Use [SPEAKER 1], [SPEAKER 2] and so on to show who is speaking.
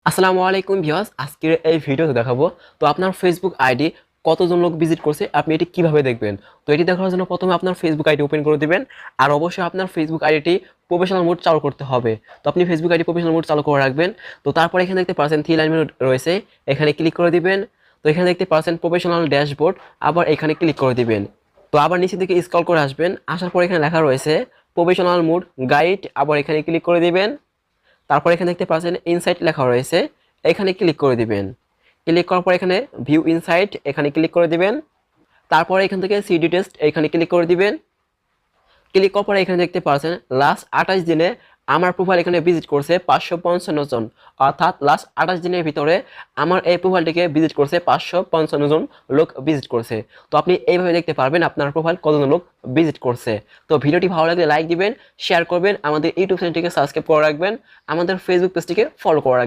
[SPEAKER 1] আসসালামু আলাইকুম ভিউয়ার্স, আজকের এই ভিডিওতে দেখাবো তো আপনার ফেসবুক আইডি কতজন লোক ভিজিট করছে আপনি এটি কিভাবে দেখবেন। তো এটি দেখার জন্য প্রথমে আপনার ফেসবুক আইডি ওপেন করে দিবেন, আর অবশ্যই আপনার ফেসবুক আইডিটি প্রফেশনাল মোড চালু করতে হবে। তো আপনি ফেসবুক আইডি প্রফেশনাল মোড চালু করে রাখবেন। তো তারপর এখানে দেখতে পাচ্ছেন থ্রি লাইন মেনু রয়েছে, এখানে ক্লিক করে দিবেন। তো এখানে দেখতে পাচ্ছেন প্রফেশনাল ড্যাশবোর্ড, আবার এখানে ক্লিক করে দিবেন। তো আবার নিচের দিকে স্ক্রল করে আসবেন, আসার পর এখানে লেখা রয়েছে প্রফেশনাল মোড গাইড, আবার এখানে ক্লিক করে দিবেন। তারপর এখানে দেখতে পাচ্ছেন ইনসাইট লেখা রয়েছে, এখানে ক্লিক করে দিবেন। ক্লিক করার পর এখানে ভিউ ইনসাইট, এখানে ক্লিক করে দিবেন। তারপরে এখান থেকে সি ডিটেলস, এখানে ক্লিক করে দিবেন। ক্লিক করার পরে এখানে দেখতে পাচ্ছেন লাস্ট 28 দিনে আমার প্রোফাইল এখানে ভিজিট করছে 555 জন, অর্থাৎ লাস্ট 28 দিনের ভিতরে আমার এই প্রোফাইলটিকে ভিজিট করছে 555 জন লোক ভিজিট করছে। তো আপনি এইভাবে দেখতে পারবেন আপনার প্রোফাইল কতজন লোক ভিজিট করছে। তো ভিডিওটি ভালো লাগলে লাইক দিবেন, শেয়ার করবেন, আমাদের ইউটিউব চ্যানেলটিকে সাবস্ক্রাইব করে রাখবেন, আমাদের ফেসবুক পেজটিকে ফলো করে রাখবেন।